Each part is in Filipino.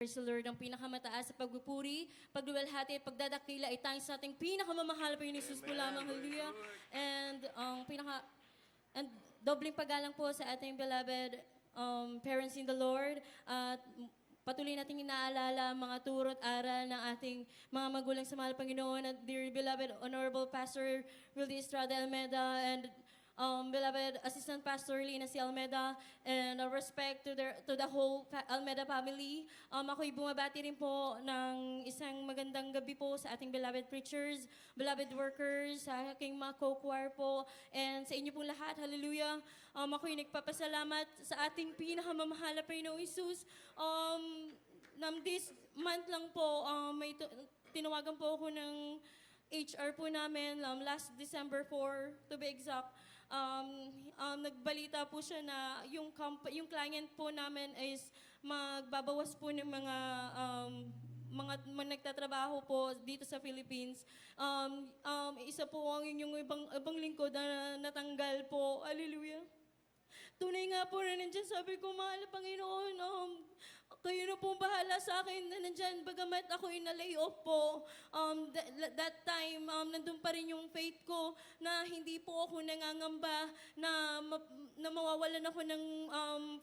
Praise the Lord, ang pinakamataas sa pagpupuri, pagluwalhati at pagdadakila ay tanging sa ating pinakamamahal pa yun ni Jesus po lamang. Hallelujah. And and dobling paggalang po sa ating beloved parents in the Lord. At patuloy nating inaalala ang mga turo at aral ng ating mga magulang sa mahal Panginoon. At dear beloved Honorable Pastor Wildy Estrada Almeda and beloved Assistant Pastor Lina C. Almeda, and respect to the whole Almeda family. Ako'y bumabati rin po ng isang magandang gabi po sa ating beloved preachers, beloved workers, sa aking mga co-choir po, and sa inyo pong lahat. Hallelujah. Ako'y nagpapasalamat sa ating pinakamamahal na Panginoong Isus. This month lang po, tinawagan po ako ng HR po namin last December 4, to be exact. Nagbalita po siya na yung client po namin is magbabawas po ng mga nagtatrabaho po dito sa Philippines. Isa po ang inyong ibang lingkod na natanggal po. Hallelujah. Tunay nga po na nandyan, sabi ko, mahal na Panginoon, kayo na pong bahala sa akin na nandyan, bagamat ako na-lay off po. That time, nandun pa rin yung faith ko na hindi po ako nangangamba na mawawalan ako ng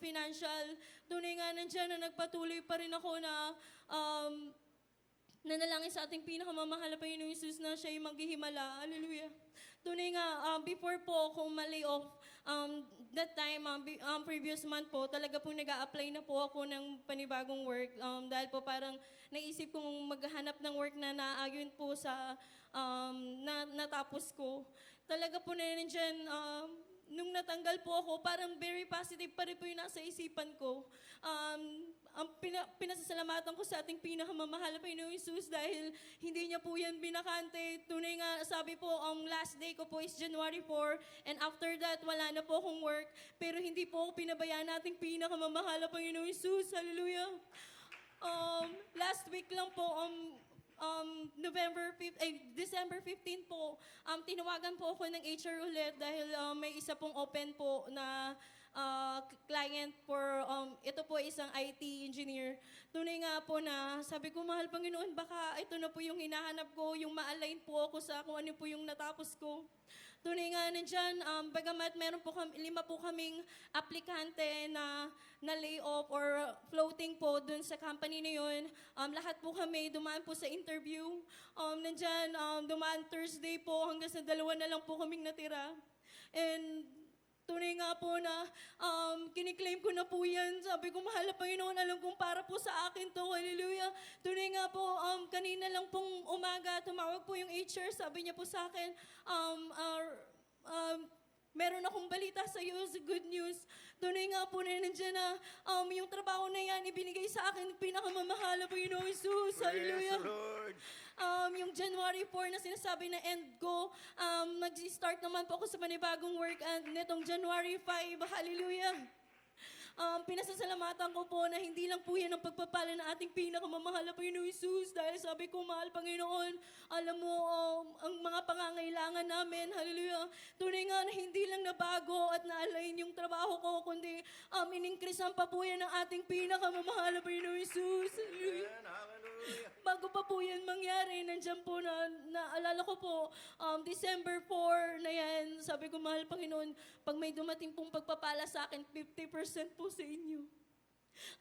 financial. Tunay nga nandyan na nagpatuloy pa rin ako na nanalangin sa ating pinakamamahal na Panginoong Isus na siya'y maghihimala. Hallelujah. Tunay nga, before po akong ma-lay off, that time, previous month po, talaga po nag-a-apply na po ako ng panibagong work. Dahil po parang naisip kong maghanap ng work na naayon po sa natapos ko. Talaga po na nandiyan, nung natanggal po ako, parang very positive pa rin po yung nasa isipan ko. Ang pinasasalamatan ko sa ating pinakamamahal na Panginoong Isus dahil hindi niya po yan binakante. Tunay nga, sabi po, last day ko po is January 4, and after that, wala na po akong work. Pero hindi po ako pinabayaan nating pinakamamahal na Panginoong Isus. Hallelujah. Last week lang po, December 15 po, tinawagan po ako ng HR ulit dahil may isa pong open po na client for, ito po isang IT engineer. Tunay nga po na sabi ko, mahal Panginoon, baka ito na po yung hinahanap ko, yung ma-align po ako sa kung ano po yung natapos ko. Tunay nga nandyan, bagamat meron po 5 po kaming aplikante na lay off or floating po dun sa company na yun. Lahat po kami dumaan po sa interview. Nandyan, dumaan Thursday po hanggang sa 2 na lang po kaming natira. And tunay nga po na kiniklaim ko na po yan. Sabi ko, mahal na Panginoon, alam kong para po sa akin to. Hallelujah. Tunay nga po, kanina lang pong umaga, tumawag po yung HR. Sabi niya po sa akin, meron akong balita sa iyo, good news. Tunay nga po na nandiyan na yung trabaho na yan, ibinigay sa akin pinakamamahal na Panginoong Isus. Hallelujah. Yung January 4 na sinasabi na end ko, nag-start naman po ako sa panibagong work, and netong January 5, hallelujah. Pinasasalamatan ko po na hindi lang po yan ang pagpapala ng ating pinakamamahal na Panginoong Isus. Dahil sabi ko, mahal Panginoon, alam mo ang mga pangangailangan namin. Hallelujah. Tunay nga na hindi lang nabago at na-align yung trabaho ko, kundi in-increasean pa po yan ng ating pinakamamahal na Panginoong Isus. Hallelujah. Bago pa po yan mangyari, nandiyan po naalala ko po, December 4 na yan, sabi ko, mahal Panginoon, pag may dumating pong pagpapala sa akin, 50% po sa inyo.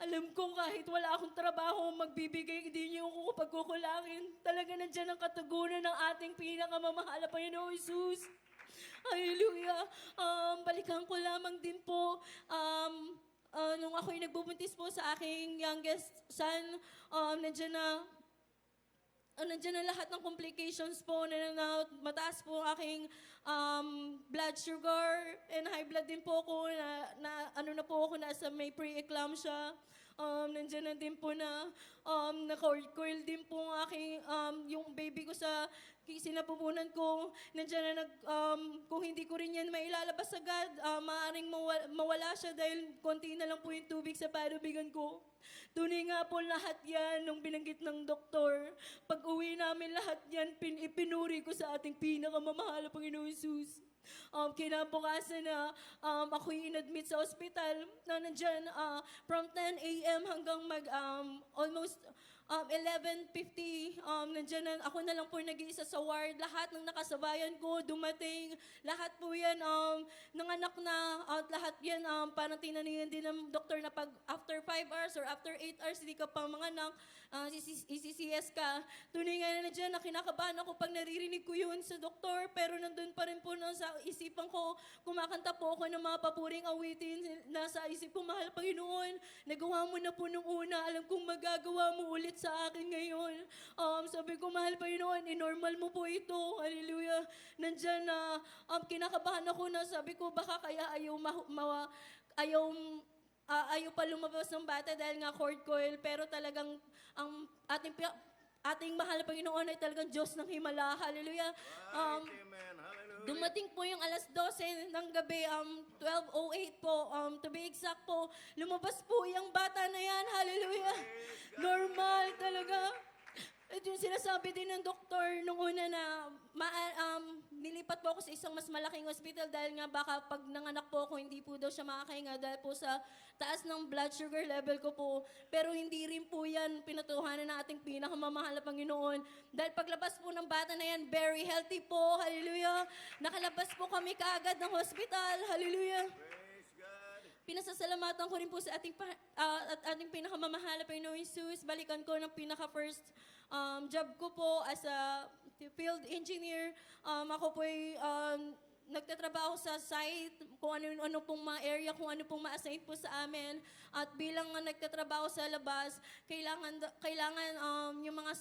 Alam ko kahit wala akong trabaho, magbibigay, hindi niyo ako pagkukulangin. Talaga nandiyan ang katugunan ng ating pinakamamahal na Panginoong Isus. Hallelujah. Balikan ko lamang din po, nung ako'y nagbubuntis po sa aking youngest son, nandiyan na lahat ng complications po, na mataas po ang aking blood sugar, and high blood din po ako, na po ako, nasa may pre-eclampsia. Nandiyan na din po na naka-coil din po ang aking, yung baby ko sa sinapupunan ko, nandiyan na kung hindi ko rin yan mailalabas agad, maaaring mawala siya dahil konti na lang po yung tubig sa parubigan ko. Tunay nga po lahat yan nung binanggit ng doktor. Pag uwi namin lahat yan, ipinuri ko sa ating pinakamamahal na Panginoon Jesus. Kinabukasan na ako'y inadmit sa ospital na nandyan from 10 a.m. hanggang almost 11:50, nandyan na, ako na lang po nag-iisa sa ward. Lahat ng nakasabayan ko, dumating. Lahat po yan, nanganak na. At lahat yan, parang tinaningan din ng doktor na pag after 5 hours or after 8 hours, hindi ka pa manganak, ICCS ka. Tunay nga na nandyan na kinakabahan ako pag naririnig ko yun sa doktor. Pero nandun pa rin po sa isipan ko, kumakanta po ako ng mga papuring awitin. Nasa isip ko, mahal Panginoon, nagawa mo na po nung una. Alam kong magagawa mo ulit sa akin ngayon. Sabi ko, mahal Panginoon, inormal mo po ito. Hallelujah. Nandyan na, kinakabahan ako na sabi ko, baka kaya ayaw pa lumabas ng bata dahil nga cord coil. Pero talagang, ang ating mahal na Panginoon ay talagang Diyos ng himala. Hallelujah. Amen. Hallelujah. Dumating po yung alas 12 ng gabi, 12:08 po, to be exact po, lumabas po yung bata na yan, hallelujah. Normal talaga. At yung sinasabi din ng doktor nung una na nilipat po ako sa isang mas malaking hospital dahil nga baka pag nanganak po ako, hindi po daw siya makakahinga dahil po sa taas ng blood sugar level ko po. Pero hindi rin po yan pinatuhanan ng ating pinakamamahal na Panginoon. Dahil paglabas po ng bata na yan, very healthy po, hallelujah. Nakalabas po kami kaagad ng hospital, hallelujah. Praise God. Pinasasalamatan ko rin po sa ating pinakamamahal na Panginoon Jesus. Balikan ko ng pinaka-first job ko po as a field engineer. Ako po ay nagtatrabaho sa site, kung ano pong mga area, kung ano pong ma-assign po sa amin. At bilang nagtatrabaho sa labas, kailangan yung mga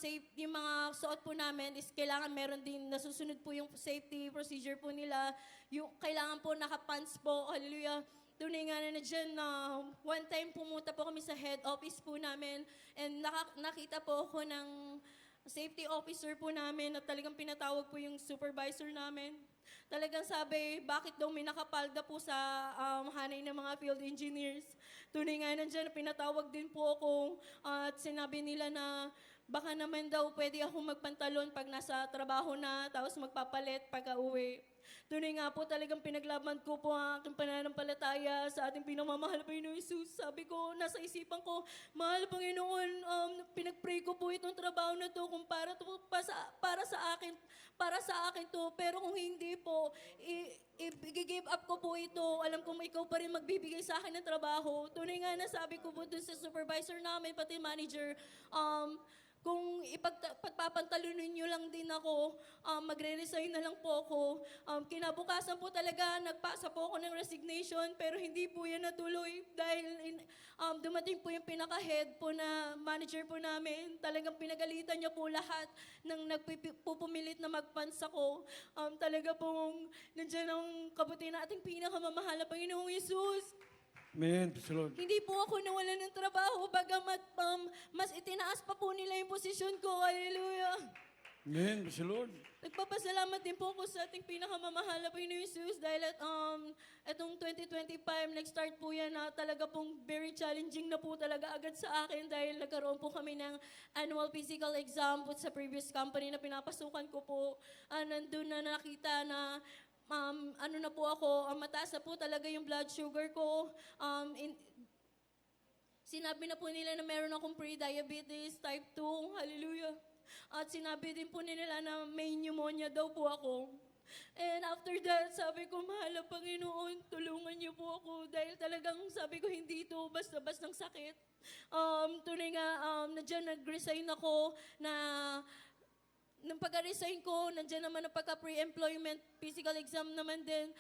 suot po namin is kailangan meron din nasusunod po yung safety procedure po nila. Yung kailangan po naka-pants po, hallelujah. Tunay nga na dyan na one time pumunta po kami sa head office po namin and nakita po ako ng safety officer po namin at talagang pinatawag po yung supervisor namin. Talagang sabi, bakit daw may nakapalda po sa hanay ng mga field engineers. Tunay nga nandiyan, pinatawag din po ako at sinabi nila na baka naman daw pwede ako magpantalon pag nasa trabaho na tapos magpapalit pag uwi. Tunay nga po talagang pinaglaban ko po ang aking pananampalataya sa ating pinamamahal na Panginoon Jesus. Sabi ko, nasa isipan ko, mahal Panginoon, pinagpray ko po itong trabaho na to kung para sa akin to. Pero kung hindi po, i-give up ko po ito. Alam kong ikaw pa rin magbibigay sa akin ng trabaho. Tunay nga na sabi ko po dun sa supervisor namin, pati manager, kung pagpapantalunin nyo lang din ako, magre-resign na lang po ako. Kinabukasan po talaga, nagpasa po ako ng resignation, pero hindi po yan natuloy dahil dumating po yung pinaka-head po na manager po namin. Talagang pinagalitan niya po lahat ng nagpupumilit na magpans ako. Talaga pong nandiyan ang kabutihan na ating pinakamamahal na Panginoong Yesus. Amen. Praise the Lord. Hindi po ako nawalan ng trabaho, bagamat mas itinaas pa po nila yung posisyon ko. Hallelujah. Amen. Praise the Lord. Nagpapasalamat din po ako sa ating pinakamamahal na Panginoon Jesus dahil itong 2025, nag-start po yan na talaga pong very challenging na po talaga agad sa akin dahil nagkaroon po kami ng annual physical exam po sa previous company na pinapasukan ko po. Nandun na nakita na ano na po ako, mataas na po talaga yung blood sugar ko. Sinabi na po nila na meron akong pre-diabetes type 2. Hallelujah. At sinabi din po nila na may pneumonia daw po ako. And after that, sabi ko, mahal na Panginoon, tulungan niyo po ako. Dahil talagang sabi ko, hindi ito basta-basta ng sakit. Tunay nga, nandiyan nag-resign ako na nung pagka-resign ko, nandiyan naman ang pagka-pre-employment physical exam naman din.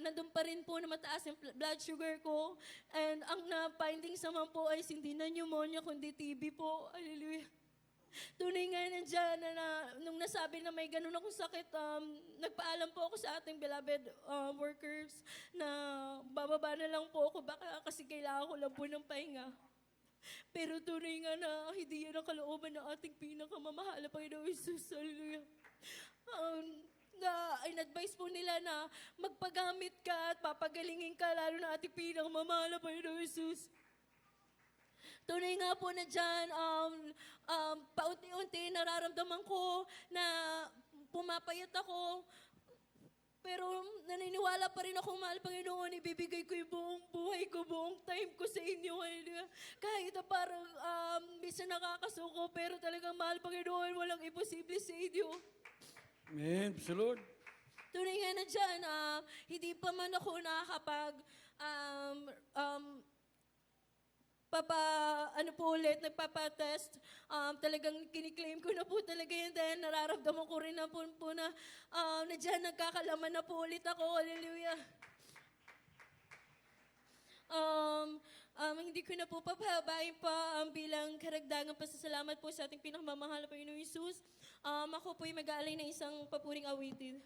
Nandun pa rin po na mataas yung blood sugar ko. And ang na-findings naman po ay hindi na pneumonia, kundi TB po. Hallelujah. Tunay nga nandiyan nung nasabi na may ganun akong sakit, nagpaalam po ako sa ating beloved workers na bababa na lang po ako baka kasi kailangan ko lang po ng pahinga. Pero tunay nga na hindi yan ang kalooban ng ating pinakamamahal na Panginoon Jesus. Hallelujah. In-advise po nila na magpagamit ka at papagalingin ka lalo na ating pinakamamahal na Panginoon Jesus. Tunay nga po na dyan, paunti-unti nararamdaman ko na pumapayat ako. Pero naniniwala pa rin ako, mahal Panginoon, ibibigay ko yung buong buhay ko, buong time ko sa inyo. Hallelujah. Kahit na parang minsan nakakasuko, pero talagang mahal Panginoon, walang imposible sa inyo. Amen. Praise the Lord. Tunay nga na dyan, hindi pa man ako nakakapag, nagpapatest, talagang kiniklaim ko na po talaga yun. Dahil nararamdaman ko rin na po na dyan nagkakalaman na po ulit ako. Hallelujah. Hindi ko na po papahabain pa bilang karagdagang pasasalamat po sa ating pinakamamahal na Panginoong Jesus. Ako po'y mag-aalay ng isang papuring awitin.